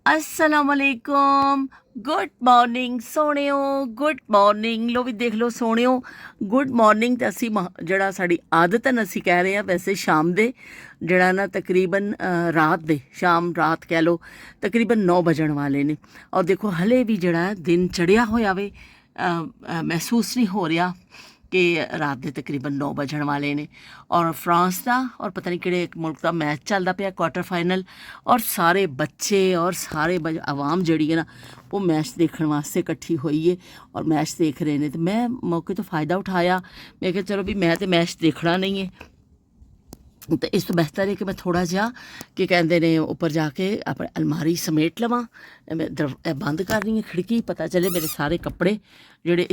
असलामुअलैकुम, good morning सोहणिओ, good morning. लो भी देख लो सोहणिओ, good morning तो असी जड़ा साड़ी आदत है असी कह रहे हैं वैसे शाम दे जड़ा ना तकरीबन रात दे शाम रात कह लो तकरीबन 9 बजण वाले ने। और देखो हले भी जड़ा दिन चढ़िया होया वे महसूस नहीं हो रहा कि रात के तकरीबन 9 बजण वाले ने। और फ्रांस का और पता नहीं किहड़े मुल्क का मैच चलता पाया क्वार्टर फाइनल, और सारे बच्चे और सारे आवाम जड़ी है ना वो मैच देखने वास्ते इकट्ठी हुई है और मैच देख रहे हैं। तो मैं मौके तो फ़ायदा उठाया, मैं कहा चलो भी मैं तो मैच देखना नहीं है, तो इस तो बेहतर है कि मैं थोड़ा जहा कि कहते ने ऊपर जाके अपने अलमारी समेट लवां। मैं बंद कर रही हूँ खिड़की, पता चले मेरे सारे कपड़े जेह्ड़े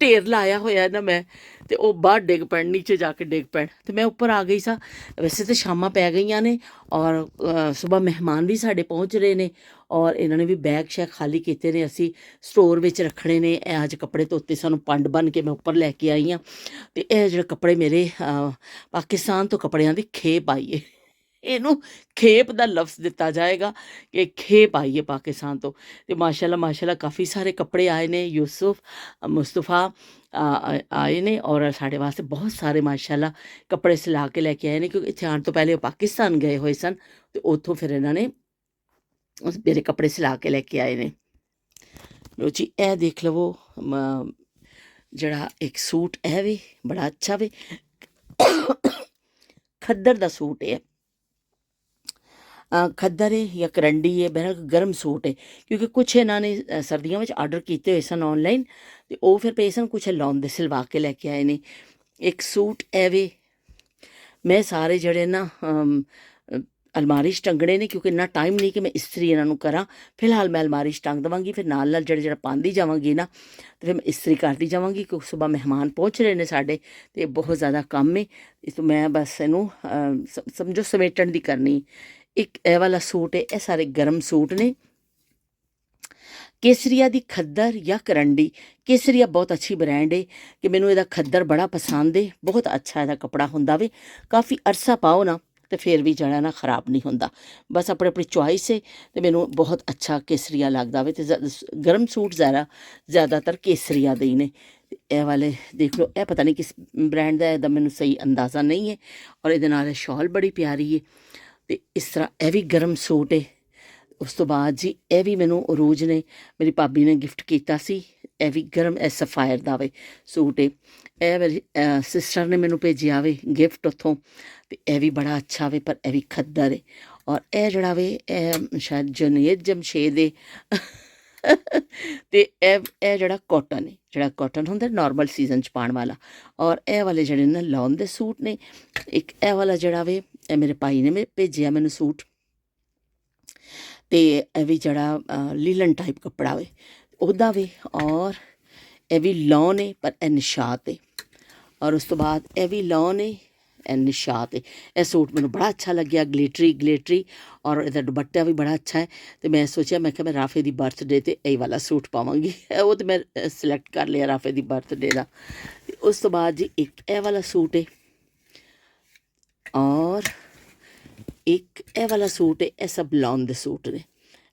ढेर लाया होया ना मैं, तो वह बाहर डिग पैण, नीचे जाके डिग पैण। तो मैं उपर आ गई सा। वैसे तो शामां पै गई ने और सुबह मेहमान भी साढ़े पहुँच रहे ने और इन्होंने भी बैग शैग खाली किए ने, असी स्टोर में रखने ने। अज कपड़े धोते सानू पंड बन के मैं उपर लैके आई हाँ। तो यह जो कपड़े मेरे पाकिस्तान तो कपड़ियां दी खेप आई है, इनू खेप का लफ्ज़ दिता जाएगा कि खेप आई है पाकिस्तान तो माशाल्लाह माशाल्लाह काफ़ी सारे कपड़े आए ने। यूसुफ मुस्तफ़ा आए ने और साढ़े वास्ते बहुत सारे माशाल्लाह कपड़े सिला के लैके आए ने, क्योंकि इत्थे आने तो पहले पाकिस्तान गए हुए सन, तो उत्थों फिर इन्होंने मेरे कपड़े सिला के लैके आए ने। लो जी ए देख लवो जड़ा एक सूट है वे बड़ा अच्छा वे खद्दर का सूट है, खद्दर है या करंडी है, बहरहाल गर्म सूट है, क्योंकि कुछ इन्होंने सर्दियों में आर्डर किए हुए सन ऑनलाइन, तो वो फिर पे सन कुछ लाउंदे सिलवा के लैके आए ने। एक सूट एवे मैं सारे जड़े ना अलमारी टंगने ने, क्योंकि इन्ना टाइम नहीं कि मैं इस्त्री इन्हों करा। फिलहाल मैं अलमारी टंग देवांगी, फिर नाल जड़ा पाँदी जावांगी ना, तो फिर मैं इस्त्री करती जावांगी, क्योंकि सुबह मेहमान पहुँच रहे हैं साढ़े, तो बहुत ज़्यादा काम है। तो मैं बस इनू समझो समेटन की करनी। एक ए वाला सूट है, ये सारे गर्म सूट ने। केसरिया दी खद्दर या करंडी, केसरिया बहुत अच्छी ब्रांड है कि मैनू इहदा खद्दर बड़ा पसंद है, बहुत अच्छा इहदा कपड़ा हुंदा वे, काफ़ी अरसा पाओ ना तो फिर भी जड़ा ना खराब नहीं होंदा। बस अपनी अपनी चॉइस है, तो मैनू बहुत अच्छा केसरिया लगता वे। तो गर्म सूट ज़्यादातर केसरिया दे ही ने। ए वाले देख लो, ए पता नहीं किस ब्रांड का, इहदा मैनू सही अंदाज़ा नहीं है। और इहदे नाल शॉल बड़ी प्यारी है। तो इस तरह यह भी गर्म सूट है। उस तो बाद जी यह भी मैनू अरूज ने मेरी भाभी ने गिफ्ट किया सी, यह भी गर्म सफायर का वे सूट है। यह मेरी सिस्टर ने मैनू भेजिया वे गिफ्ट उतों, तो यह भी बड़ा अच्छा वे, पर यह भी खद्दर है। और यह जड़ा वे शायद जुनेद जमशेद है तो यह जड़ा कॉटन है, जड़ा कॉटन होंदा नॉर्मल सीजन च पाने वाला। और यह वाले जड़े ना लॉन दे सूट ने। एक यह वाला जड़ा वे मेरे भाई ने भेजिया मैनू सूट, तो यह भी जड़ा लीलन टाइप कपड़ा वे उदा वे। और यह भी लॉन है, पर यह निशात है। और उस तो बाद यह भी लॉन है, यह निशात है। यह सूट मैनू बड़ा अच्छा लग्या, ग्लिटरी ग्लिटरी, और इसका दुपट्टा भी बड़ा अच्छा है। तो मैं सोचा मैं क्या मैं राफे की बर्थडे तो यही वाला सूट पावांगी, वो तो मैं सिलेक्ट कर लिया राफे की बर्थडे का। उस तो बाद जी एक यह वाला सूट है, और एक यह वाला सूट है। यह सब लॉन दे सूट ने,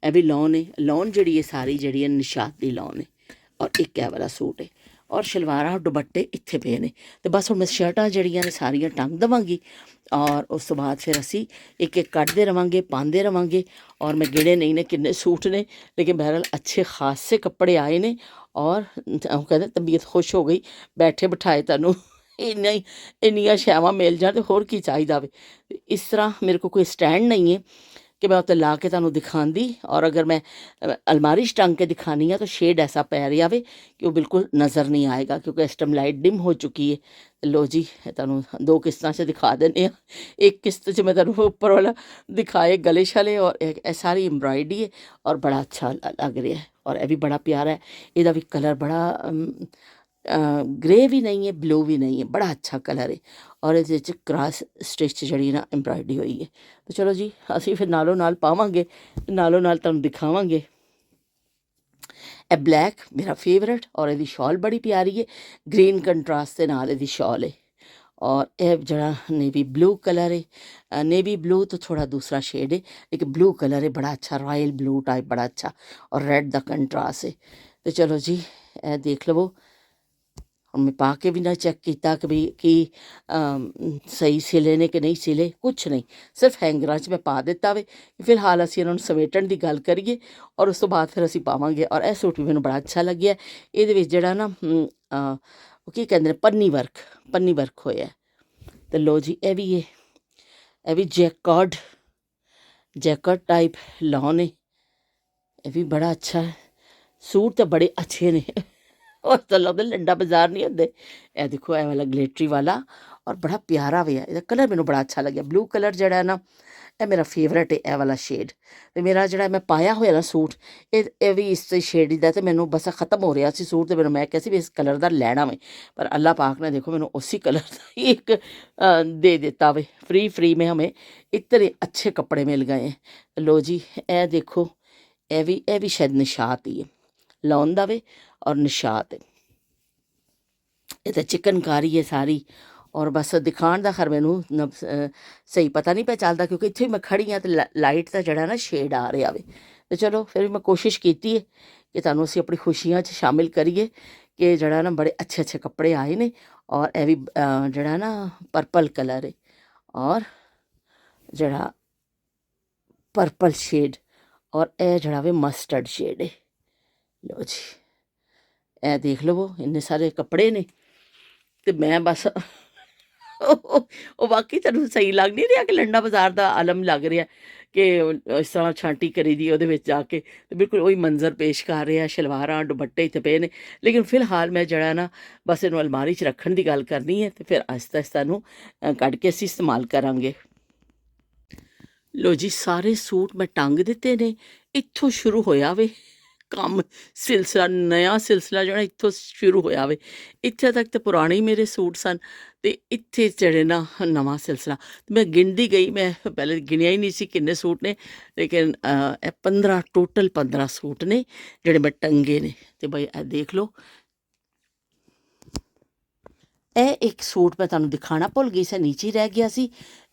यह भी लॉन है। लॉन जड़ी है सारी जड़ी है निशात की लॉन है। और एक यह वाला सूट है, और शलवारा और दुपट्टे इत्थे पे ने। तो बस हुण मैं शर्टां जड़ियां ने सारियां टंग देवांगी, और उस तो बाद फिर असी एक एक कटते रहांगे पाते रहांगे। और मैं गिणे नहीं ने किन्ने सूट ने, लेकिन बहरहाल अच्छे खासे कपड़े आए ने। और कहते तबीयत खुश हो गई बैठे बिठाए तैनूं इन्नियां शैवां मिल जाण ते होर की चाहिदा वे। इस तरह मेरे को कोई स्टैंड नहीं है कि मैं उत्ते ला के तुहानूं दिखांदी, और अगर मैं अलमारी टंग के दिखानी है तो शेड ऐसा पै रहा वे कि वो बिल्कुल नज़र नहीं आएगा, क्योंकि इस टाइम लाइट डिम हो चुकी है। लो जी तुहानूं दो किस्तां च दिखा देने। एक किस्त च मैं तुहानूं उपर वाला दिखाए गले शले, और एक सारी एम्ब्रॉयडरी है और बड़ा अच्छा लग रहा है। और यह भी बड़ा प्यारा है, इसका भी कलर बड़ा ग्रे भी नहीं है ब्लू भी नहीं है, बड़ा अच्छा कलर है। और इस क्रॉस स्टिच जड़ी ना एम्ब्रॉयडरी हुई है। तो चलो जी असी फिर नालों नाल पावांगे, नालों नाल तुहानूं दिखावांगे। ए ब्लैक मेरा फेवरेट, और इसकी शॉल बड़ी प्यारी है, ग्रीन कंट्रास्ट के नाल इसकी शॉल है। और यह जरा नेवी ब्लू कलर है, नेवी ब्लू तो थोड़ा दूसरा शेड है, लेकिन ब्लू कलर है बड़ा अच्छा, रॉयल ब्लू टाइप बड़ा अच्छा, और रेड दा कंट्रास्ट है। तो चलो जी ए देख लवो, मैं पा के भी ना चेक किया कि भी कि सही सिले ने कि नहीं सिले, कुछ नहीं, सिर्फ हैंगरां 'ਚ मैं पा दिता वे। फिलहाल असीं इन्हां नूं समेटण दी गल करिए और उस तो बाद फिर असीं पावांगे। और यह सूट भी मैनूं बड़ा अच्छा लग्या, इहदे विच जिहड़ा ना ਉਹ ਕੀ ਕਹਿੰਦੇ ਨੇ ਪੰਨੀ ਵਰਕ ਹੋਇਆ। ਤੇ ਲੋ ਜੀ ਇਹ ਵੀ जैकट टाइप लॉन है, ये भी बड़ा अच्छा है। सूट तो बड़े अच्छे ने और तो लगता लंडा बाजार नहीं होंगे। यह देखो यह वाला ग्लिटरी वाला और बड़ा प्यारा भी है, इसका कलर मैनूं बड़ा अच्छा लगे। ब्लू कलर जड़ा है ना यह मेरा फेवरेट है, यह वाला शेड। तो मेरा जड़ा मैं पाया होया ना सूट ये भी इस शेड का, तो मैनूं बस खत्म हो रहा सी सूट, तो मैंने मैं कहा भी इस कलर का लैना वे, पर अल्लाह पाक ने देखो मैंने उसी कलर का ही एक दे दिता वे फ्री में। हमें इतने अच्छे कपड़े मिल गए हैं। लो जी ए देखो, यह भी शायद निशात ही है, लॉन दा वे और निशात है। ये तो चिकनकारी है सारी, और बस दिखाण दा खैर मैनूं सही पता नहीं पा चलता, क्योंकि इत्थे मैं खड़ी हाँ तो लाइट का जड़ा ना शेड आ रहा वे। तो चलो फिर भी मैं कोशिश की है कि तुहानूं असीं अपनी खुशियां च शामिल करिए कि जड़ा ना बड़े अच्छे अच्छे कपड़े आए ने। और यह भी जड़ा ना पर्पल कलर है और जड़ा पर्पल शेड, और यह जड़ा वे मस्टर्ड शेड है। लो जी ए देख लवो, इन्ने सारे कपड़े ने, तो मैं बस ਉਹ ਵਾਕਈ ਤੁਹਾਨੂੰ ਸਹੀ ਲੱਗ ਨਹੀਂ ਰਿਹਾ कि लंडा बाजार ਦਾ आलम लग रहा कि इस तरह छांटी करी दी ਉਹਦੇ ਵਿੱਚ ਜਾ ਕੇ, ਤੇ ਬਿਲਕੁਲ ਉਹੀ ਮੰਜ਼ਰ ਪੇਸ਼ ਕਰ ਰਿਹਾ। ਸ਼ਲਵਾਰਾਂ ਦੁਪੱਟੇ ਇੱਥੇ ਪਏ ਨੇ, ਲੇਕਿਨ ਫਿਲਹਾਲ ਮੈਂ ਜਿਹੜਾ ਨਾ ਬਸ ਇਹਨੂੰ ਅਲਮਾਰੀ 'ਚ ਰੱਖਣ ਦੀ ਗੱਲ ਕਰਨੀ ਹੈ, ਤੇ ਫਿਰ ਆਹਿਸਤਾ ਆਹਿਸਤਾ ਨੂੰ ਕੱਢ ਕੇ ਅਸੀਂ ਇਸਤੇਮਾਲ ਕਰਾਂਗੇ। ਲੋ ਜੀ ਸਾਰੇ ਸੂਟ ਮੈਂ ਟੰਗ ਦਿੱਤੇ ਨੇ, ਇੱਥੋਂ ਸ਼ੁਰੂ ਹੋਇਆ ਵੇ ਕੰਮ सिलसिला, नया सिलसिला जो इत्थों शुरू होया वे। इत्थे तक तो पुराने ही मेरे सूट सन, तो इत्थे जड़े ना नवा सिलसिला। मैं गिनती गई, मैं पहले गिनिया ही नहीं सी किन्ने सूट ने, लेकिन 15 टोटल 15 सूट ने जड़े मैं टंगे ने। तो भाई देख लो, ਇਹ ਇੱਕ ਸੂਟ ਮੈਂ ਤੁਹਾਨੂੰ ਦਿਖਾਣਾ ਭੁੱਲ ਗਈ ਸੀ, ਨੀਚੇ ਹੀ ਰਹਿ ਗਿਆ ਸੀ।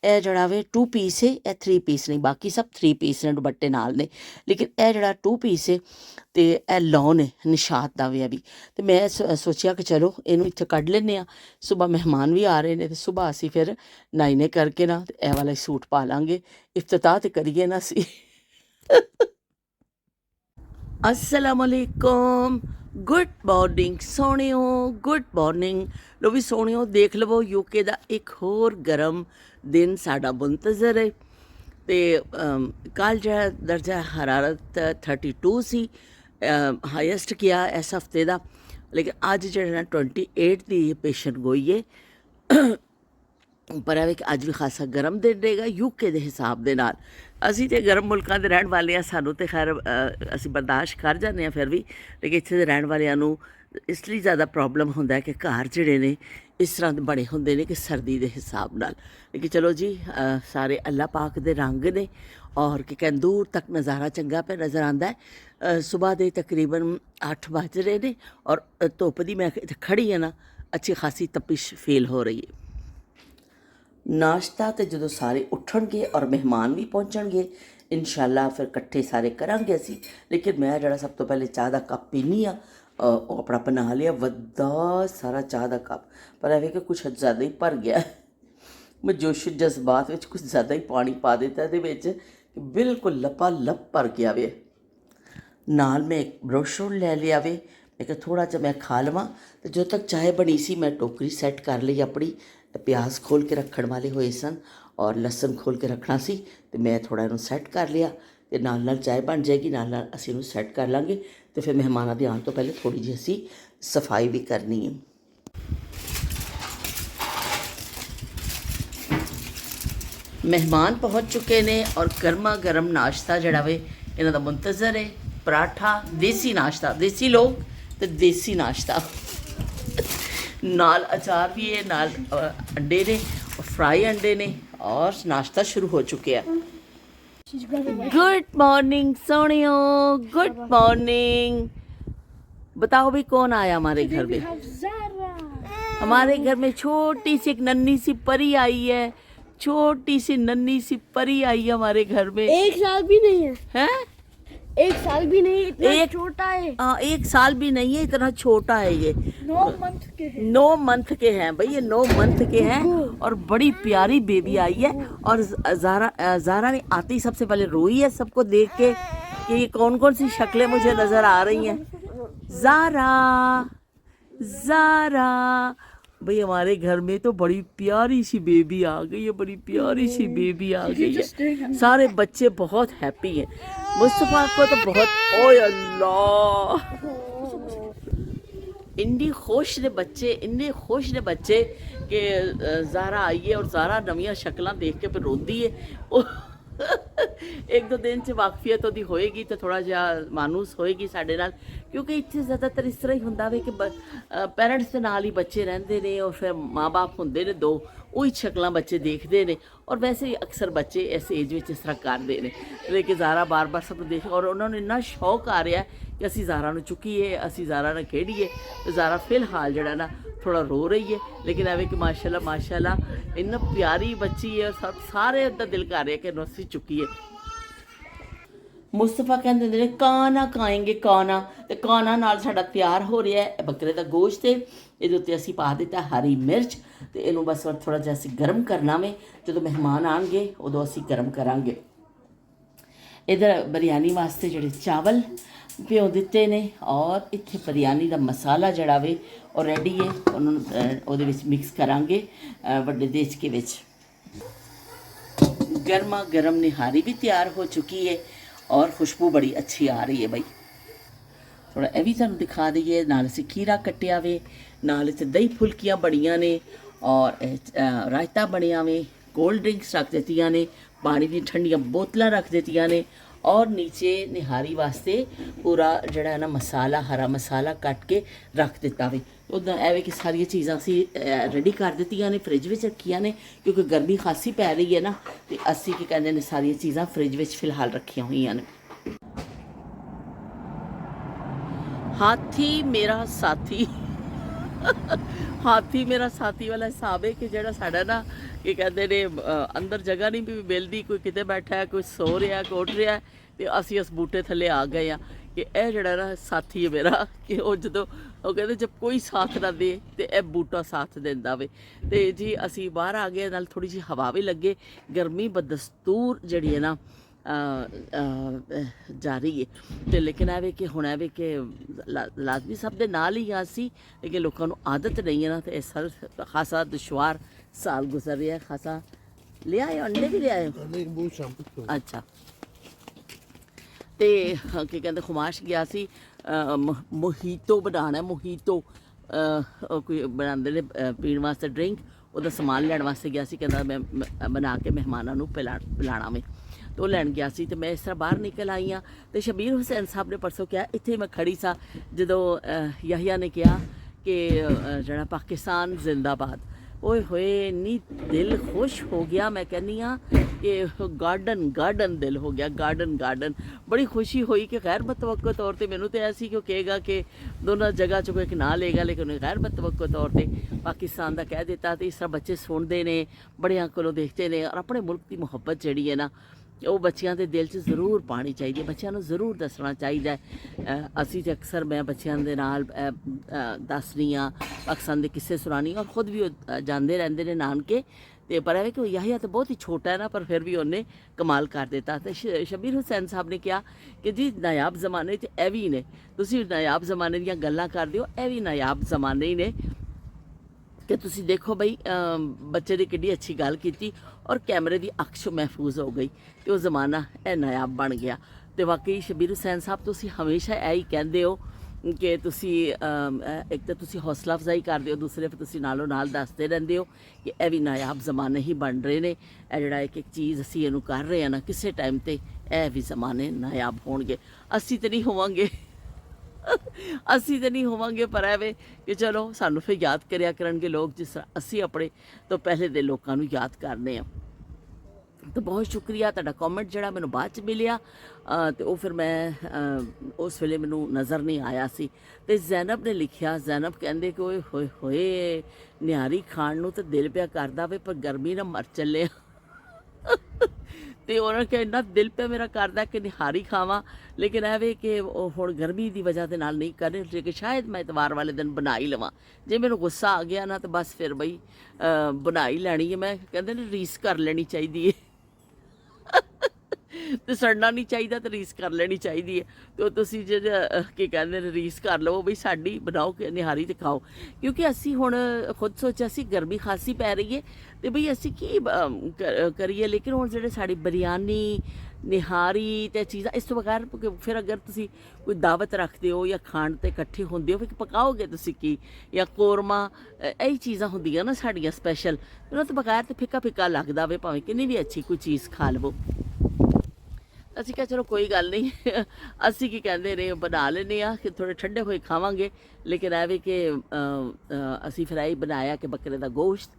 ਇਹ ਜਿਹੜਾ ਵੇ 2 ਪੀਸ ਹੈ, ਇਹ 3 ਪੀਸ ਨਹੀਂ, ਬਾਕੀ ਸਭ 3 ਪੀਸ ਨੇ, ਦੁਪੱਟੇ ਨਾਲ ਨੇ, ਲੇਕਿਨ ਇਹ ਜਿਹੜਾ 2 ਪੀਸ ਹੈ ਤੇ ਇਹ ਲੌਨ ਹੈ ਨਿਸ਼ਾਤ ਦਾ ਵੀ। ਵੀ ਤੇ ਮੈਂ ਸੋਚਿਆ ਕਿ ਚਲੋ ਇਹਨੂੰ ਇੱਥੇ ਕੱਢ ਲੈਂਦੇ ਹਾਂ, ਸੁਬਾਹ ਮਹਿਮਾਨ ਵੀ ਆ ਰਹੇ ਨੇ, ਤੇ ਸੁਬਾਹ ਅਸੀਂ ਫਿਰ ਨਾਈਨੇ ਕਰਕੇ ਨਾ ਇਹ ਵਾਲਾ ਸੂਟ ਪਾ ਲਾਂਗੇ, ਇਫਤਤਾਹ ਤੇ ਕਰੀਏ ਨਾ ਅਸੀਂ। अस्सलाम वालेकुम, गुड मॉर्निंग सोहणियो, गुड मॉर्निंग। लो भी सोहणियो देख लवो, यूके का एक होर गर्म दिन साडा मुंतज़र है। तो कल जो दर्जा हरारत 32 सी हाईएस्ट किया इस हफ्ते का, लेकिन अज जो 28 की पेशन गोई है। पर है कि अज भी खासा गर्म दिन रहेगा यूके के हिसाब के नाल। असी तो गर्म मुल्कों के रहने वाले हैं, सानू तो खैर असी बर्दाश्त कर जाते हैं फिर भी, लेकिन इत्थे दे रहने वालों इसलिए ज़्यादा प्रॉब्लम होंदा है कि घर जिहड़े ने इस तरह दे बने होंदे ने कि सर्दी के हिसाब नाल। लेकिन चलो जी सारे अल्लाह पाक दे रंग ने, और कि कहते दूर तक नज़ारा चंगा पे नज़र आंदा है। सुबह के तकरीबन 8 बज रहे ने, और धुप की मैं खड़ी है ना अच्छी खासी तपिश फील हो रही है। नाश्ता तो जो सारे उठणगे और मेहमान भी पहुँचणगे इंशाअल्लाह फिर इकट्ठे सारे करांगे असी। लेकिन मैं जरा सब तो पहले चाह का कप पीनी हाँ, अपना बना लिया वड्डा सारा चाह का कप, पर है कि कुछ ज़्यादा ही भर गया। मैं जोश जज्बात में कुछ ज़्यादा ही पानी पा दिता ये, बिल्कुल लपा लप भर गया वे। नाल मैं एक ब्रश ले लिया वे, मैं कहा थोड़ा जा मैं खा लवां। तो जो तक चाय बनी सी मैं टोकरी सैट कर ली अपनी, प्याज खोल के रखण वाले हुए सन और लसन खोल के रखना सी, तो मैं थोड़ा इन्हूं सैट कर लिया, तो नाल चाय बन जाएगी, नाल असीं इहनूं सैट कर लांगे। तो फिर मेहमानों के आने तो पहले थोड़ी जी असीं सफाई भी करनी है। मेहमान पहुँच चुके ने और गर्मा गर्म नाश्ता जड़ा वे इन्हां दा मुंतज़र है। पराठा देसी नाश्ता, देसी लोग तो देसी नाश्ता, नाल अचार भी है, नाल अंडे ने, फ्राई अंडे ने, और नाश्ता शुरू हो चुके हैं। गुड मॉर्निंग सोनियो, गुड मॉर्निंग। बताओ भी कौन आया हमारे घर में? हमारे घर में छोटी सी एक नन्ही सी परी आई है, छोटी सी नन्ही सी परी आई है हमारे घर में। 1 साल भी नहीं है। हैं? 1 साल भी नहीं, इतना एक- छोटा है। 1 साल भी नहीं है, इतना छोटा है ये। 9 मंथ के है। 9 मंथ के हैं भाई, ये 9 मंथ के हैं और बड़ी प्यारी बेबी आई है। और ज़ारा ने आते ही सबसे पहले रोई है सबको देख के कि ये कौन कौन सी शक्लें मुझे नज़र आ रही हैं। ज़ारा ज़ारा भाई हमारे घर में तो बड़ी प्यारी सी बेबी आ गई है, बड़ी प्यारी सी बेबी आ गई है। सारे बच्चे बहुत हैप्पी हैं। मुस्तफ़ा को तो बहुत, ओए अल्लाह, इन्नी खुश ने बच्चे, इन्ने खुश ने बच्चे कि ज़ारा आई है और ज़ारा नवियां शक्लां देख के फिर रोंदी है। एक दो दिन च वाकफीयत ਉਹਦੀ ਹੋਏਗੀ ਤੇ ਥੋੜਾ ਜਿਹਾ ਮਾਨੂਸ ਹੋਏਗੀ ਸਾਡੇ ਨਾਲ, ਕਿਉਂਕਿ ਇੱਥੇ ਜ਼ਿਆਦਾਤਰ ਇਸ ਤਰ੍ਹਾਂ ਹੀ ਹੁੰਦਾ ਵੇ ਕਿ ਪੈਰੈਂਟਸ ਦੇ ਨਾਲ ਹੀ ਬੱਚੇ ਰਹਿੰਦੇ ਨੇ ਔਰ ਫਿਰ ਮਾਂ-ਬਾਪ ਹੁੰਦੇ ਨੇ ਦੋ, ਉਹੀ ਸ਼ਕਲਾਂ ਬੱਚੇ ਦੇਖਦੇ ਨੇ। ਔਰ ਵੈਸੇ ਹੀ ਅਕਸਰ ਬੱਚੇ ਇਸ ਏਜ ਵਿੱਚ ਇਸ ਤਰ੍ਹਾਂ ਕਰਦੇ ਨੇ। ਲੇਕਿਨ ਜ਼ਾਰਾ ਬਾਰ-ਬਾਰ ਸਭ ਨੂੰ ਦੇਖ ਔਰ ਉਹਨਾਂ ਨੂੰ ਇੰਨਾ ਸ਼ੌਕ ਆ ਰਿਹਾ ਕਿ ਅਸੀਂ ਜ਼ਾਰਾ ਨੂੰ ਚੁੱਕੀਏ, ਅਸੀਂ ਜ਼ਾਰਾ ਨਾਲ ਖੇਡੀਏ। ਤੇ ਜ਼ਾਰਾ ਫਿਲਹਾਲ ਜਿਹੜਾ ਨਾ थोड़ा रो रही है, लेकिन एवे कि माशाल्लाह माशाल्लाह इन्ना प्यारी बच्ची है। सब सारे दा दिल कर रहा है कि नसी चुकी है। मुस्तफा कहते ने काना खाएंगे काना, ते काना नाल साडा तैयार हो रहा है बकरे दा गोश्त है। ਇਹਦੇ ਉੱਤੇ ਅਸੀਂ ਪਾ ਦਿੱਤਾ ਹਰੀ ਮਿਰਚ ਤੇ ਇਹਨੂੰ ਬਸ ਥੋੜਾ ਜਿਹਾ ਅਸੀਂ ਗਰਮ ਕਰਨਾ ਵੇ। ਜਦੋਂ ਮਹਿਮਾਨ ਆਣਗੇ ਉਦੋਂ ਅਸੀਂ ਗਰਮ ਕਰਾਂਗੇ। ਇਧਰ ਬਿਰਿਆਨੀ ਵਾਸਤੇ ਜਿਹੜੇ ਚਾਵਲ ਭਿਓ ਦਿੱਤੇ ਨੇ ਔਰ ਇੱਥੇ ਬਿਰਿਆਨੀ ਦਾ ਮਸਾਲਾ ਜਿਹੜਾ ਵੇ ਉਹ ਰੈਡੀ ਹੈ। ਉਹਨੂੰ ਉਹਦੇ ਵਿੱਚ ਮਿਕਸ ਕਰਾਂਗੇ ਵੱਡੇ ਦੇਚਕੇ ਵਿੱਚ। गर्मा गर्म निहारी भी तैयार हो चुकी है और खुशबू बड़ी अच्छी आ रही है भाई। थोड़ा यह भी तुहानू दिखा दईए, नाल असीं खीरा कट्टिया वे, नाल इत्थे दही फुल्कियां बड़ियां ने और रायता बनिया वे, कोल्ड ड्रिंक्स रख दित्तियां ने, पानी दी ठंडियां बोतलां रख दित्तियां ने और नीचे निहारी वास्ते पूरा जड़ा है ना मसाला, हरा मसाला कट के रख दिता वे। उदा एवे कि सारिया चीज़ां असी रेडी कर दित्तियां ने, फ्रिज में रखियां ने क्योंकि गर्मी खासी पै रही है ना, तो असी की कहते हैं सारिया चीज़ां फ्रिज में फिलहाल रखिया हुई ने। हाथी मेरा साथी हाथी मेरा साथी वाला हिसाब है कि ਜਿਹੜਾ ਸਾਡਾ ਨਾ ਕੀ ਕਹਿੰਦੇ ਨੇ ਅੰਦਰ ਜਗ੍ਹਾ ਨਹੀਂ ਵੀ ਮਿਲਦੀ, ਕੋਈ ਕਿਤੇ ਬੈਠਾ ਹੈ, ਕੋਈ ਸੋ ਰਿਹਾ, ਕੋਈ ਉੱਠ ਰਿਹਾ ਤੇ ਅਸੀਂ ਇਸ ਬੂਟੇ ਥੱਲੇ ਆ ਗਏ ਆ ਕਿ ਇਹ ਜਿਹੜਾ ਨਾ ਸਾਥੀ ਹੈ ਮੇਰਾ ਕਿ ਉਹ ਜਦੋਂ ਉਹ ਕਹਿੰਦੇ ਜਦ ਕੋਈ ਸਾਥ ਨਾ ਦੇ ਤੇ ਇਹ ਬੂਟਾ ਸਾਥ ਦਿੰਦਾ ਵੇ। ਤੇ ਜੀ ਅਸੀਂ ਬਾਹਰ ਆ ਗਏ, ਨਾਲ ਥੋੜੀ ਜਿਹੀ ਹਵਾ ਵੀ ਲੱਗੇ। ਗਰਮੀ ਬਦਸਤੂਰ ਜਿਹੜੀ ਹੈ ਨਾ जारी है तो लेकिन एवे कि हुण एवे कि लाजमी सब दे नाल ही असी, लेकिन लोगों को आदत नहीं है ना, तो इस खासा दुशवार साल गुजर रहा है। खासा ले आए अंडे भी ले आए। अच्छा तो की कहते खुमाश गया सी मोहीतो बनाना, मोहीतो कोई बनाते ने पीने वास्ते ड्रिंक, ਉਹਦਾ ਸਮਾਨ ਲੈਣ ਵਾਸਤੇ ਗਿਆ ਸੀ। ਕਹਿੰਦਾ ਮੈਂ ਬਣਾ ਕੇ ਮਹਿਮਾਨਾਂ ਨੂੰ ਪਿਲਾਣਾ ਵੇ, तो लैन गया सी। तो मैं इस तरह बाहर निकल आई हाँ तो शबीर हुसैन साहब ने परसों क्या इत्थे मैं खड़ी सा जो याहिया ने कहा कि जड़ा पाकिस्तान जिंदाबाद, ओए होए इन्नी दिल खुश हो गया। मैं कहनी हाँ कि गार्डन गार्डन दिल हो गया, गार्डन गार्डन बड़ी खुशी हुई कि गैर मतवक्को तौर पर मैनू तो ऐसी क्यों कहेगा कि दोनों जगह चो कोई ना लेगा, लेकिन उन्हें गैर मतवक्को तौर पर पाकिस्तान का कह दिता। तो इस तरह बच्चे सुनते हैं, बड़ियां कोलों देखते हैं और अपने मुल्क की मुहब्बत जी है ना ਉਹ ਬੱਚਿਆਂ ਦੇ ਦਿਲ 'ਚ ਜ਼ਰੂਰ ਪਾਣੀ ਚਾਹੀਦੀ ਹੈ, ਬੱਚਿਆਂ ਨੂੰ ਜ਼ਰੂਰ ਦੱਸਣਾ ਚਾਹੀਦਾ ਹੈ। ਅਸੀਂ ਤੇ ਅਕਸਰ ਮੈਂ ਬੱਚਿਆਂ ਦੇ ਨਾਲ ਦੱਸਣੀ ਆ, ਪਾਕਿਸਤਾਨ ਦੇ ਕਿੱਸੇ ਸੁਣਾਉਣੀ, ਔਰ ਖੁਦ ਵੀ ਉਹ ਜਾਂਦੇ ਰਹਿੰਦੇ ਨੇ ਨਾਨਕੇ। ਤੇ ਪਰ ਇਹ ਕਿ ਯਾਹਿਆ ਤਾਂ ਬਹੁਤ ਹੀ ਛੋਟਾ ਹੈ ਨਾ, ਪਰ ਫਿਰ ਵੀ ਉਹਨੇ ਕਮਾਲ ਕਰ ਦਿੱਤਾ। ਤੇ ਸ਼ਬੀਰ ਹੁਸੈਨ ਸਾਹਿਬ ਨੇ ਕਿਹਾ ਕਿ ਜੀ ਨਾਯਾਬ ਜ਼ਮਾਨੇ 'ਚ ਇਹ ਵੀ ਨੇ, ਤੁਸੀਂ ਨਾਯਾਬ ਜ਼ਮਾਨੇ ਦੀਆਂ ਗੱਲਾਂ ਕਰਦੇ ਹੋ, ਇਹ ਵੀ ਨਾਯਾਬ ਜ਼ਮਾਨੇ ਹੀ ਨੇ कि तुसी देखो बई बच्चे ने कितनी अच्छी गल की और कैमरे की अख चो महफूज हो गई तो वह ज़माना है नायाब बन गया। तो वाकई शबीर हुसैन साहब तुसी हमेशा यही कहते हो कि तुसी एक तो तुसी हौसला अफजाई करते हो, दूसरे फिर तुसी नालों नाल दसते रहंदे हो कि यह भी नायाब ज़माने ही बन रहे हैं। यह जिहड़ा एक एक चीज़ असी इहनूं कर रहे हैं ना, किसी टाइम ते यह भी ज़माने नायाब होणगे। असी तो नहीं होवांगे ਅਸੀਂ ਤਾਂ ਨਹੀਂ ਹੋਵਾਂਗੇ, ਪਰ ਐਵੇਂ ਕਿ ਚਲੋ ਸਾਨੂੰ ਫਿਰ ਯਾਦ ਕਰਿਆ ਕਰਨਗੇ ਲੋਕ, ਜਿਸ ਤਰ੍ਹਾਂ ਅਸੀਂ ਆਪਣੇ ਤੋਂ ਪਹਿਲੇ ਦੇ ਲੋਕਾਂ ਨੂੰ ਯਾਦ ਕਰਨੇ ਆ। ਤਾਂ ਬਹੁਤ ਸ਼ੁਕਰੀਆ ਤੁਹਾਡਾ ਕਮੈਂਟ ਜਿਹੜਾ ਮੈਨੂੰ ਬਾਅਦ ਚ ਮਿਲਿਆ ਤੇ ਉਹ ਫਿਰ ਮੈਂ ਉਸ ਵੇਲੇ ਮੈਨੂੰ ਨਜ਼ਰ ਨਹੀਂ ਆਇਆ ਸੀ। ਤੇ ਜ਼ੈਨਬ ਨੇ ਲਿਖਿਆ, ਜ਼ੈਨਬ ਕਹਿੰਦੇ ਕਿ ਓਏ ਹੋਏ ਹੋਏ ਨਿਹਾਰੀ ਖਾਣ ਨੂੰ ਤਾਂ ਦਿਲ ਪਿਆ ਕਰਦਾ ਵੇ ਪਰ ਗਰਮੀ ਨਾਲ ਮਰ ਚੱਲੇ ਆ। ਤੇ ਉਹਨਾਂ ਨੇ ਕਿਹਾ ਇੰਨਾ ਦਿਲ ਪਿਆ ਮੇਰਾ ਕਰਦਾ ਕਿ ਨਿਹਾਰੀ ਖਾਵਾਂ, ਲੇਕਿਨ ਇਹ ਵੇ ਕਿ ਉਹ ਹੁਣ ਗਰਮੀ ਦੀ ਵਜ੍ਹਾ ਦੇ ਨਾਲ ਨਹੀਂ ਕਰ ਰਹੇ, ਲੇਕਿਨ ਸ਼ਾਇਦ ਮੈਂ ਇਤਵਾਰ ਵਾਲੇ ਦਿਨ ਬਣਾ ਹੀ ਲਵਾਂ। ਜੇ ਮੈਨੂੰ ਗੁੱਸਾ ਆ ਗਿਆ ਨਾ ਤਾਂ ਬਸ ਫਿਰ ਬਈ ਬਣਾ ਹੀ ਲੈਣੀ ਹੈ। ਮੈਂ ਕਹਿੰਦੇ ਨੇ ਰੀਸ ਕਰ ਲੈਣੀ ਚਾਹੀਦੀ ਹੈ ਤੇ ਸੜਨਾ ਨਹੀਂ ਚਾਹੀਦਾ ਤੇ ਰੀਸ ਕਰ ਲੈਣੀ ਚਾਹੀਦੀ ਹੈ। ਤੇ ਤੁਸੀਂ ਜੇ ਕੀ ਕਹਿੰਦੇ ਨੇ ਰੀਸ ਕਰ ਲਵੋ ਬਈ ਸਾਡੀ, ਬਣਾਓ ਕਿ ਨਿਹਾਰੀ ਤੇ ਖਾਓ। ਕਿਉਂਕਿ ਅਸੀਂ ਹੁਣ ਖੁਦ ਸੋਚਿਆ ਸੀ ਗਰਮੀ ਖਾਸੀ ਪੈ ਰਹੀ ਹੈ ਤੇ ਬਈ ਅਸੀਂ ਕੀ ਕਰੀਏ, ਲੇਕਿਨ ਹੁਣ ਜਿਹੜੇ ਸਾਡੀ ਬਿਰਿਆਨੀ ਨਿਹਾਰੀ ਤੇ ਚੀਜ਼ਾਂ ਇਸ ਤੋਂ ਬਗੈਰ ਫਿਰ ਅਗਰ ਤੁਸੀਂ ਕੋਈ ਦਾਵਤ ਰੱਖਦੇ ਹੋ ਜਾਂ ਖਾਣ ਤੇ ਇਕੱਠੇ ਹੁੰਦੇ ਹੋ ਫਿਰ ਪਕਾਓਗੇ ਤੁਸੀਂ ਕੀ, ਜਾਂ ਕੋਰਮਾ, ਇਹ ਚੀਜ਼ਾਂ ਹੁੰਦੀਆਂ ਨਾ ਸਾਡੀਆਂ ਸਪੈਸ਼ਲ, ਉਹਨਾਂ ਤੋਂ ਬਗੈਰ ਤੇ ਫਿੱਕਾ ਫਿੱਕਾ ਲੱਗਦਾ ਵੇ ਭਾਵੇਂ ਕਿੰਨੀ ਵੀ ਅੱਛੀ ਕੋਈ ਚੀਜ਼ ਖਾ ਲਵੋ। ਅਸੀਂ ਕਿਹਾ ਚਲੋ ਕੋਈ ਗੱਲ ਨਹੀਂ ਅਸੀਂ ਕੀ ਕਹਿੰਦੇ ਨੇ ਬਣਾ ਲੈਂਦੇ ਹਾਂ ਕਿ ਥੋੜ੍ਹੇ ਠੰਡੇ ਹੋਏ ਖਾਵਾਂਗੇ। ਲੇਕਿਨ ਇਹ ਵੀ ਕਿ ਅਸੀਂ ਫਿਰ ਇਹ ਬਣਾਇਆ ਕਿ ਬੱਕਰੇ ਦਾ ਗੋਸ਼ਤ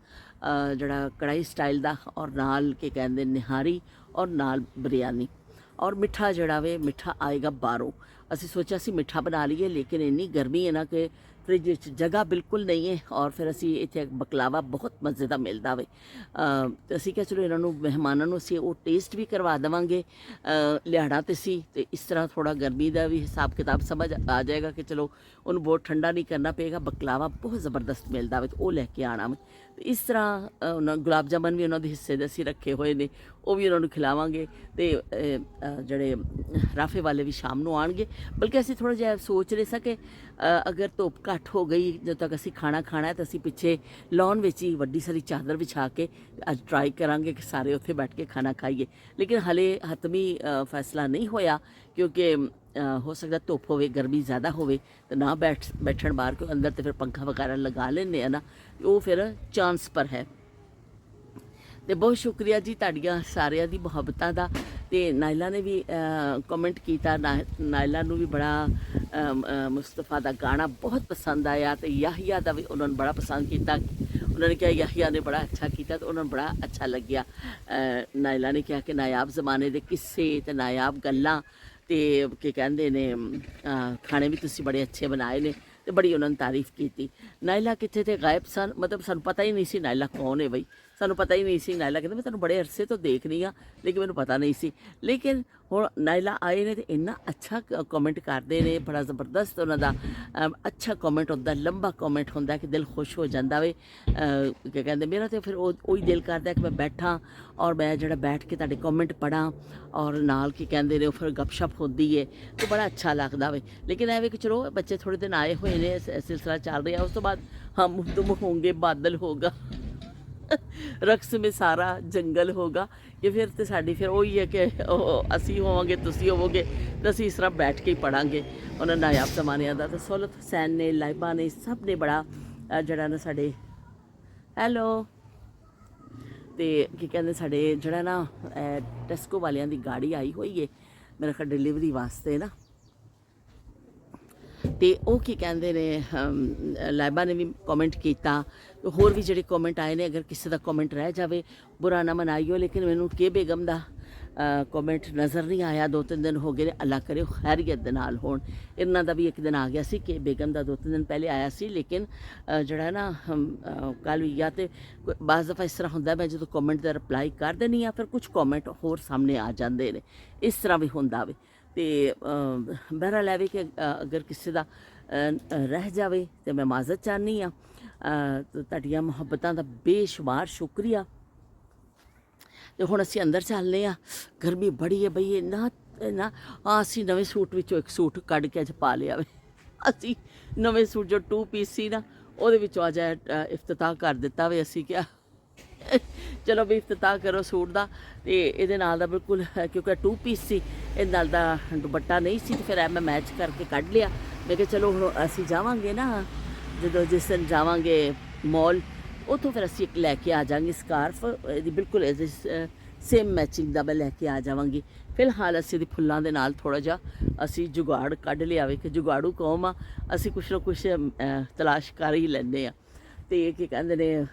ਜਿਹੜਾ ਕੜਾਈ ਸਟਾਈਲ ਦਾ, ਔਰ ਨਾਲ ਕੀ ਕਹਿੰਦੇ ਨਿਹਾਰੀ, ਔਰ ਨਾਲ ਬਿਰਿਆਨੀ, ਔਰ ਮਿੱਠਾ ਜਿਹੜਾ ਵੇ ਮਿੱਠਾ ਆਏਗਾ ਬਾਹਰੋਂ। ਅਸੀਂ ਸੋਚਿਆ ਸੀ ਮਿੱਠਾ ਬਣਾ ਲਈਏ, ਲੇਕਿਨ ਇੰਨੀ ਗਰਮੀ ਹੈ ਨਾ ਕਿ ਫ੍ਰਿਜ ਵਿੱਚ ਜਗ੍ਹਾ ਬਿਲਕੁਲ ਨਹੀਂ ਹੈ, ਔਰ ਫਿਰ ਅਸੀਂ ਇੱਥੇ ਬਕਲਾਵਾ ਬਹੁਤ ਮਜ਼ੇ ਦਾ ਮਿਲਦਾ ਵੇ। ਤੇ ਅਸੀਂ ਕਿਹਾ ਚਲੋ ਇਹਨਾਂ ਨੂੰ ਮਹਿਮਾਨਾਂ ਨੂੰ ਅਸੀਂ ਉਹ ਟੇਸਟ ਵੀ ਕਰਵਾ ਦੇਵਾਂਗੇ, ਲਿਆਣਾ ਤੇ ਸੀ ਤੇ ਇਸ ਤਰ੍ਹਾਂ ਥੋੜ੍ਹਾ ਗਰਮੀ ਦਾ ਵੀ ਹਿਸਾਬ ਕਿਤਾਬ ਸਮਝ ਆ ਜਾਏਗਾ ਕਿ ਚਲੋ ਉਹਨੂੰ ਬਹੁਤ ਠੰਡਾ ਨਹੀਂ ਕਰਨਾ ਪਏਗਾ। ਬਕਲਾਵਾ ਬਹੁਤ ਜ਼ਬਰਦਸਤ ਮਿਲਦਾ ਵੇ ਤੇ ਉਹ ਲੈ ਕੇ ਆਉਣਾ ਵੇ। ਤੇ ਇਸ ਤਰ੍ਹਾਂ ਉਹਨਾਂ ਗੁਲਾਬ ਜਾਮਨ ਵੀ ਉਹਨਾਂ ਦੇ ਹਿੱਸੇ ਦੇ ਅਸੀਂ ਰੱਖੇ ਹੋਏ ਨੇ, ਉਹ ਵੀ ਉਹਨਾਂ ਨੂੰ ਖਿਲਾਵਾਂਗੇ। ਤੇ ਜਿਹੜੇ ਰਾਫੇ ਵਾਲੇ ਵੀ ਸ਼ਾਮ ਨੂੰ ਆਉਣਗੇ। ਬਲਕਿ ਅਸੀਂ ਥੋੜ੍ਹਾ ਜਿਹਾ ਸੋਚ ਰਹੇ ਸਾਂ ਕਿ ਅਗਰ ਧੁੱਪ ਘੱਟ ਹੋ ਗਈ ਜਦੋਂ ਤੱਕ ਅਸੀਂ ਖਾਣਾ ਖਾਣਾ ਹੈ ਤਾਂ ਅਸੀਂ ਪਿੱਛੇ ਲੌਨ ਵਿੱਚ ਹੀ ਵੱਡੀ ਸਾਰੀ ਚਾਦਰ ਵਿਛਾ ਕੇ ਅੱਜ ਟਰਾਈ ਕਰਾਂਗੇ ਕਿ ਸਾਰੇ ਉੱਥੇ ਬੈਠ ਕੇ ਖਾਣਾ ਖਾਈਏ। ਲੇਕਿਨ ਹਲੇ ਹਤਮੀ ਫੈਸਲਾ ਨਹੀਂ ਹੋਇਆ, ਕਿਉਂਕਿ ਹੋ ਸਕਦਾ ਧੁੱਪ ਹੋਵੇ, ਗਰਮੀ ਜ਼ਿਆਦਾ ਹੋਵੇ ਤਾਂ ਨਾ ਬੈਠਣ ਬਾਹਰ, ਕਿਉਂ ਅੰਦਰ ਤੇ ਫਿਰ ਪੰਖਾ ਵਗੈਰਾ ਲਗਾ ਲੈਂਦੇ ਆ ਨਾ, ਉਹ ਫਿਰ ਚਾਂਸ ਪਰ ਹੈ। ਤੇ ਬਹੁਤ ਸ਼ੁਕਰੀਆ ਜੀ ਤੁਹਾਡੀਆਂ ਸਾਰਿਆਂ ਦੀ ਮੁਹੱਬਤਾਂ ਦਾ। ਤੇ ਨਾਇਲਾ ਨੇ ਵੀ ਕਮੈਂਟ ਕੀਤਾ, ਨਾਇਲਾ ਨੂੰ ਵੀ ਬੜਾ ਮੁਸਤਫਾ ਦਾ ਗਾਣਾ ਬਹੁਤ ਪਸੰਦ ਆਇਆ ਤੇ ਯਾਹਿਆ ਦਾ ਵੀ ਉਹਨਾਂ ਨੂੰ ਬੜਾ ਪਸੰਦ ਕੀਤਾ। ਉਹਨਾਂ ਨੇ ਕਿਹਾ ਯਾਹਿਆ ਨੇ ਬੜਾ ਅੱਛਾ ਕੀਤਾ ਤੇ ਉਹਨਾਂ ਨੂੰ ਬੜਾ ਅੱਛਾ ਲੱਗਿਆ। ਨਾਇਲਾ ਨੇ ਕਿਹਾ ਕਿ ਨਾਯਾਬ ਜ਼ਮਾਨੇ ਦੇ ਕਿੱਸੇ ਤੇ ਨਾਯਾਬ ਗੱਲਾਂ ਤੇ ਕੀ ਕਹਿੰਦੇ ਨੇ ਖਾਣੇ ਵੀ ਤੁਸੀਂ ਬੜੇ ਅੱਛੇ ਬਣਾਏ ਨੇ ਤੇ ਬੜੀ ਉਹਨਾਂ ਨੇ ਤਾਰੀਫ ਕੀਤੀ। ਨਾਇਲਾ ਕਿੱਥੇ ਤੇ ਗਾਇਬ ਸਨ, ਮਤਲਬ ਸਾਨੂੰ ਪਤਾ ਹੀ ਨਹੀਂ ਸੀ ਨਾਇਲਾ ਕੌਣ ਹੈ ਬਈ, ਸਾਨੂੰ ਪਤਾ ਹੀ ਨਹੀਂ ਸੀ। ਨਾਇਲਾ ਕਹਿੰਦੇ ਮੈਂ ਤੁਹਾਨੂੰ ਬੜੇ ਅਰਸੇ ਤੋਂ ਦੇਖ ਰਹੀ ਹਾਂ, ਲੇਕਿਨ ਮੈਨੂੰ ਪਤਾ ਨਹੀਂ ਸੀ। ਲੇਕਿਨ ਹੁਣ ਨਾਇਲਾ ਆਏ ਨੇ ਤੇ ਇੰਨਾ ਅੱਛਾ ਕਮੈਂਟ ਕਰਦੇ ਨੇ, ਬੜਾ ਜ਼ਬਰਦਸਤ ਉਹਨਾਂ ਦਾ ਅੱਛਾ ਕਮੈਂਟ ਹੁੰਦਾ, ਲੰਬਾ ਕਮੈਂਟ ਹੁੰਦਾ ਕਿ ਦਿਲ ਖੁਸ਼ ਹੋ ਜਾਂਦਾ ਵੇ। ਕੀ ਕਹਿੰਦੇ ਮੇਰਾ ਤੇ ਫਿਰ ਉਹੀ ਦਿਲ ਕਰਦਾ ਕਿ ਮੈਂ ਬੈਠਾਂ ਔਰ ਮੈਂ ਜਿਹੜਾ ਬੈਠ ਕੇ ਤੁਹਾਡੇ ਕਮੈਂਟ ਪੜ੍ਹਾਂ, ਔਰ ਨਾਲ ਕੀ ਕਹਿੰਦੇ ਨੇ ਉਹ ਫਿਰ ਗੱਪਸ਼ਪ ਹੁੰਦੀ ਹੈ ਤੇ ਬੜਾ ਅੱਛਾ ਲੱਗਦਾ ਵੇ। ਲੇਕਿਨ ਐਵੇਂ ਕਿ ਚਲੋ ਬੱਚੇ ਥੋੜ੍ਹੇ ਦਿਨ ਆਏ ਹੋਏ ਨੇ, ਸਿਲਸਿਲਾ ਚੱਲ ਰਿਹਾ, ਉਸ ਤੋਂ ਬਾਅਦ ਹਮ ਤੁਮ ਹੋਂਗੇ ਬਾਦਲ ਹੋਗਾ ਰਕਸ ਮੇ ਸਾਰਾ ਜੰਗਲ ਹੋਗਾ, ਕਿ ਫਿਰ ਤੇ ਸਾਡੀ ਫਿਰ ਉਹੀ ਹੈ ਕਿ ਉਹ ਅਸੀਂ ਹੋਵਾਂਗੇ ਤੁਸੀਂ ਹੋਵੋਗੇ ਤਾਂ ਅਸੀਂ ਇਸ ਤਰ੍ਹਾਂ ਬੈਠ ਕੇ ਹੀ ਪੜਾਂਗੇ ਉਹਨਾਂ ਨਾਯਾਬ ਜ਼ਮਾਨਿਆਂ ਦਾ। ਤਾਂ ਸੌਲਤ ਹੁਸੈਨ ਨੇ, ਲਾਈਬਾ ਨੇ, ਸਭ ਨੇ ਬੜਾ ਜਿਹੜਾ ਨਾ ਸਾਡੇ ਹੈਲੋ ਤੇ ਕੀ ਕਹਿੰਦੇ ਸਾਡੇ ਜਿਹੜਾ ਨਾ ਟੈਸਕੋ ਵਾਲਿਆਂ ਦੀ ਗਾੜੀ ਆਈ ਹੋਈ ਹੈ ਮੇਰੇ ਖਿਆਲ ਡਿਲੀਵਰੀ ਵਾਸਤੇ ਨਾ, ਤੇ ਉਹ ਕੀ ਕਹਿੰਦੇ ਨੇ ਲਾਈਬਾ ਨੇ ਵੀ ਕਮੈਂਟ ਕੀਤਾ। ਹੋਰ ਵੀ ਜਿਹੜੇ ਕਮੈਂਟ ਆਏ ਨੇ, ਅਗਰ ਕਿਸੇ ਦਾ ਕਮੈਂਟ ਰਹਿ ਜਾਵੇ ਬੁਰਾ ਨਾ ਮਨਾਈਓ, ਲੇਕਿਨ ਮੈਨੂੰ ਕੇ ਬੇਗਮ ਦਾ ਕਮੈਂਟ ਨਜ਼ਰ ਨਹੀਂ ਆਇਆ। 2-3 ਦਿਨ ਹੋ ਗਏ ਨੇ, ਅੱਲਾ ਕਰੇ ਖੈਰੀਅਤ ਦੇ ਨਾਲ ਹੋਣ। ਇਹਨਾਂ ਦਾ ਵੀ ਇੱਕ ਦਿਨ ਆ ਗਿਆ ਸੀ ਕਿ ਬੇਗਮ ਦਾ 2-3 ਦਿਨ ਪਹਿਲੇ ਆਇਆ ਸੀ, ਲੇਕਿਨ ਜਿਹੜਾ ਨਾ ਕੱਲ੍ਹ ਵੀ ਜਾਂ ਤੇ ਬਾਜ਼ ਦਫਾ ਇਸ ਤਰ੍ਹਾਂ ਹੁੰਦਾ ਮੈਂ ਜਦੋਂ ਕਮੈਂਟ ਦਾ ਰਿਪਲਾਈ ਕਰ ਦਿੰਦੀ ਹਾਂ ਫਿਰ ਕੁਝ ਕਮੈਂਟ ਹੋਰ ਸਾਹਮਣੇ ਆ ਜਾਂਦੇ ਨੇ, ਇਸ ਤਰ੍ਹਾਂ ਵੀ ਹੁੰਦਾ ਵੇ। ਤੇ ਬਹਰਹਾਲ ਵੀ ਕਿ ਅਗਰ ਕਿਸੇ ਦਾ ਰਹਿ ਜਾਵੇ ਤੇ ਮੈਂ ਮਾਜ਼ਰਤ ਚਾਹੁੰਦੀ ਹਾਂ। ਤੁਹਾਡੀਆਂ ਮੁਹੱਬਤਾਂ ਦਾ ਬੇਸ਼ੁਮਾਰ ਸ਼ੁਕਰੀਆ। ਤੇ ਹੁਣ ਅਸੀਂ ਅੰਦਰ ਚੱਲਦੇ ਹਾਂ, ਗਰਮੀ ਬੜੀ ਹੈ ਬਈ, ਨਾ ਅਸੀਂ ਨਵੇਂ ਸੂਟ ਵਿੱਚੋਂ ਇੱਕ ਸੂਟ ਕੱਢ ਕੇ ਅੱਜ ਪਾ ਲਿਆ ਵੇ। ਅਸੀਂ ਨਵੇਂ ਸੂਟ ਜੋ 2 ਪੀਸ ਸੀ ਨਾ ਉਹਦੇ ਵਿੱਚੋਂ ਅੱਜ ਇਫਤਤਾਹ ਕਰ ਦਿੱਤਾ ਵੇ। ਅਸੀਂ ਕਿਹਾ ਚਲੋ ਵੀ ਇਫਤਤਾਹ ਕਰੋ ਸੂਟ ਦਾ। ਤੇ ਇਹਦੇ ਨਾਲ ਦਾ ਬਿਲਕੁਲ ਕਿਉਂਕਿ 2 ਪੀਸ ਸੀ, ਇਹਦੇ ਨਾਲ ਦਾ ਦੁਪੱਟਾ ਨਹੀਂ ਸੀ, ਤੇ ਫਿਰ ਮੈਂ ਮੈਚ ਕਰਕੇ ਕੱਢ ਲਿਆ। ਮੈਂ ਕਿਹਾ ਚਲੋ ਹੁਣ ਅਸੀਂ ਜਾਵਾਂਗੇ ਨਾ, ਜਦੋਂ ਜਿਸ ਦਿਨ ਜਾਵਾਂਗੇ ਮੌਲ, ਉੱਥੋਂ ਫਿਰ ਅਸੀਂ ਇੱਕ ਲੈ ਕੇ ਆ ਜਾਵਾਂਗੇ ਸਕਾਰਫ, ਇਹਦੀ ਬਿਲਕੁਲ ਸੇਮ ਮੈਚਿੰਗ ਦਾ ਮੈਂ ਲੈ ਕੇ ਆ ਜਾਵਾਂਗੀ। ਫਿਲਹਾਲ ਅਸੀਂ ਇਹਦੀ ਫੁੱਲਾਂ ਦੇ ਨਾਲ ਥੋੜ੍ਹਾ ਜਿਹਾ ਅਸੀਂ ਜੁਗਾੜ ਕੱਢ ਲਿਆ ਵੇ ਕਿ ਜੁਗਾੜੂ ਕੌਮ ਆ, ਅਸੀਂ ਕੁਛ ਨਾ ਕੁਛ ਤਲਾਸ਼ ਕਰ ਹੀ ਲੈਂਦੇ ਹਾਂ। ਤੇ ਕੀ ਕਹਿੰਦੇ ਨੇ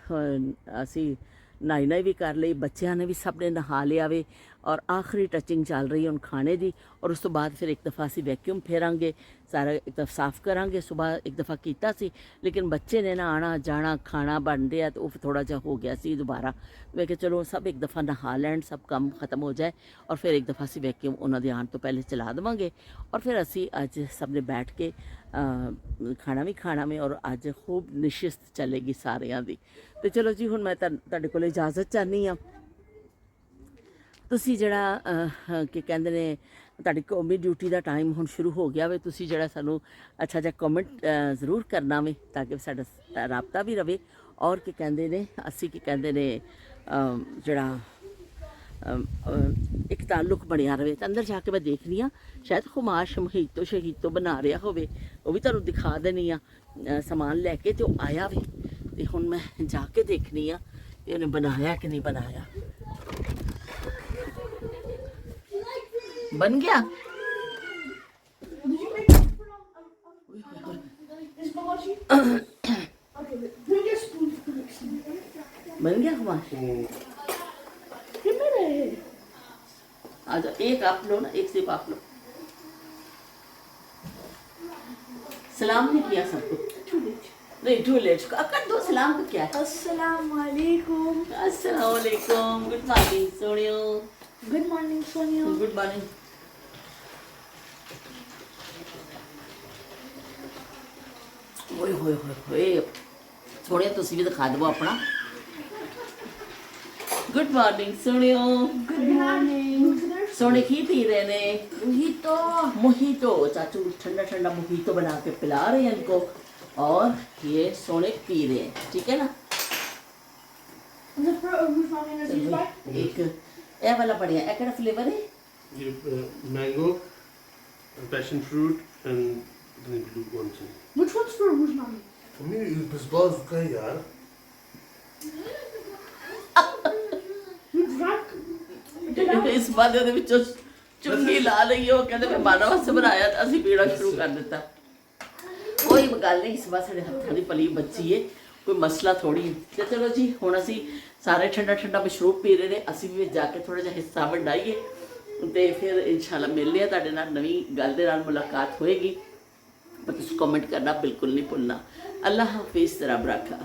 ਅਸੀਂ ਨਹਾਈ ਵੀ ਕਰ ਲਈ, ਬੱਚਿਆਂ ਨੇ ਵੀ ਸਭ ਨੇ ਨਹਾ ਲਿਆ ਵੇ ਔਰ ਆਖਰੀ ਟੱਚਿੰਗ ਚੱਲ ਰਹੀ ਹੁਣ ਖਾਣੇ ਦੀ। ਔਰ ਉਸ ਤੋਂ ਬਾਅਦ ਫਿਰ ਇੱਕ ਦਫਾ ਅਸੀਂ ਵੈਕਿਊਮ ਫੇਰਾਂਗੇ, ਸਾਰਾ ਇੱਕ ਦਫਾ ਸਾਫ਼ ਕਰਾਂਗੇ। ਸੁਬਾਹ ਇੱਕ ਦਫਾ ਕੀਤਾ ਸੀ ਲੇਕਿਨ ਬੱਚੇ ਨੇ ਨਾ ਆਣਾ ਜਾਣਾ, ਖਾਣਾ ਬਣਦੇ ਆ, ਤੇ ਉਹ ਥੋੜਾ ਜਿਹਾ ਹੋ ਗਿਆ ਸੀ ਦੁਬਾਰਾ। ਮੈਂ ਕਿਹਾ ਚਲੋ ਸਭ ਇੱਕ ਦਫਾ ਨਹਾ ਲੈਣ, ਸਭ ਕੰਮ ਖਤਮ ਹੋ ਜਾਏ ਔਰ ਫਿਰ ਇੱਕ ਦਫਾ ਅਸੀਂ ਵੈਕਿਊਮ ਉਹਨਾਂ ਦੇ ਆਉਣ ਤੋਂ ਪਹਿਲੇ ਚਲਾ ਦੇਵਾਂਗੇ। ਔਰ ਫਿਰ ਅਸੀਂ ਅੱਜ ਸਭ ਨੇ ਬੈਠ ਕੇ ਖਾਣਾ ਵੀ ਖਾਣਾ ਵੇ ਔਰ ਅੱਜ ਖੂਬ ਨਿਸ਼ਿਸਤ ਚੱਲੇਗੀ ਸਾਰਿਆਂ ਦੀ। ਤੇ ਚਲੋ ਜੀ ਹੁਣ ਮੈਂ ਤੁਹਾਡੇ ਕੋਲ ਇਜਾਜ਼ਤ ਚਾਹਨੀ ਹਾਂ। ਤੁਸੀਂ ਜਿਹੜਾ ਕੀ ਕਹਿੰਦੇ ਨੇ, ਤੁਹਾਡੀ ਕੌਮੀ ਡਿਊਟੀ ਦਾ ਟਾਈਮ ਹੁਣ ਸ਼ੁਰੂ ਹੋ ਗਿਆ ਵੇ। ਤੁਸੀਂ ਜਿਹੜਾ ਸਾਨੂੰ ਅੱਛਾ ਜਿਹਾ ਕਮੈਂਟ ਜ਼ਰੂਰ ਕਰਨਾ ਵੇ ਤਾਂ ਕਿ ਸਾਡਾ ਰਾਬਤਾ ਵੀ ਰਵੇ ਔਰ ਕੀ ਕਹਿੰਦੇ ਨੇ, ਅਸੀਂ ਕੀ ਕਹਿੰਦੇ ਨੇ ਜਿਹੜਾ ਇੱਕ ਤਾਲੁਕ ਬਣਿਆ ਰਵੇ। ਤਾਂ ਅੰਦਰ ਜਾ ਕੇ ਮੈਂ ਦੇਖਦੀ ਹਾਂ, ਸ਼ਾਇਦ ਖੁਮਾਸ਼ ਮਹੀਤੋ ਸ਼ਹੀਤੋ ਬਣਾ ਰਿਹਾ ਹੋਵੇ, ਉਹ ਵੀ ਤੁਹਾਨੂੰ ਦਿਖਾ ਦੇਣੀ ਆ। ਸਮਾਨ ਲੈ ਕੇ ਤੇ ਉਹ ਆਇਆ ਵੇ, ਤੇ ਹੁਣ ਮੈਂ ਜਾ ਕੇ ਦੇਖਣੀ ਆ ਕਿ ਉਹਨੇ ਬਣਾਇਆ ਕਿ ਨਹੀਂ ਬਣਾਇਆ। बन गया? बन गया खुमाश? अच्छा एक आप लो ना, एक सिर्फ आप लो। सलाम नहीं किया सबको? नहीं टू लेट कर दो सलाम। को क्या? अस्सलाम वालेकुम। अस्सलाम वालेकुम। गुड मॉर्निंग सोनियो। गुड मॉर्निंग सोनिया। Good morning. ओए होए होए होए सोनिया तुसी भी दिखा दो अपना। गुड मॉर्निंग सोनियो। Good morning. सोने की पी रहे ने? मोहितो। मोहितो। चाचू ठंडा ठंडा मोहितो बना के पिला रहे हैं इनको और ये सोने पी रहे हैं, ठीक है ना? एक ये वाला बढ़िया है, क्या फ्लेवर है? ये mango, passion fruit and the blue ones. Which one's for Rouge Mommy? For me, it's buzz guy, yaar. You drank? ਇਸ ਬਾਦੇ ਦੇ ਵਿੱਚੋਂ ਚੁੰਗੀ ਲਾ ਲਈ, ਉਹ ਕਹਿੰਦੇ ਮੈਂ ਮਾਨਵ ਵਾਸਤੇ ਬਣਾਇਆ ਤਾਂ ਅਸੀਂ ਪੀਣਾ ਸ਼ੁਰੂ ਕਰ ਦਿੱਤਾ। ਕੋਈ ਗੱਲ ਨਹੀਂ, ਇਸ ਵਾਰ ਸਾਡੇ ਹੱਥਾਂ ਦੀ ਪਲੀ ਬੱਚੀ ਏ, ਕੋਈ ਮਸਲਾ ਥੋੜੀ। ਤੇ ਚਲੋ ਜੀ ਹੁਣ ਅਸੀਂ ਸਾਰੇ ਠੰਡਾ ਠੰਡਾ ਮਸ਼ਰੂਬ ਪੀ ਰਹੇ ਨੇ, ਅਸੀਂ ਵੀ ਜਾ ਕੇ ਥੋੜਾ ਜਿਹਾ ਹਿੱਸਾ ਵੰਡਾਈਏ ਤੇ ਫਿਰ ਇਨਸ਼ਾਅੱਲਾ ਮਿਲਦੇ ਆ ਤੁਹਾਡੇ ਨਾਲ, ਨਵੀਂ ਗੱਲ ਦੇ ਨਾਲ ਮੁਲਾਕਾਤ ਹੋਏਗੀ। ਪਰ ਤੁਸੀਂ ਕਮੈਂਟ ਕਰਨਾ ਬਿਲਕੁਲ ਨਹੀਂ ਭੁੱਲਣਾ। ਅੱਲਾ ਹਾਫਿਜ਼, ਰੱਬ ਰਾਖਾ।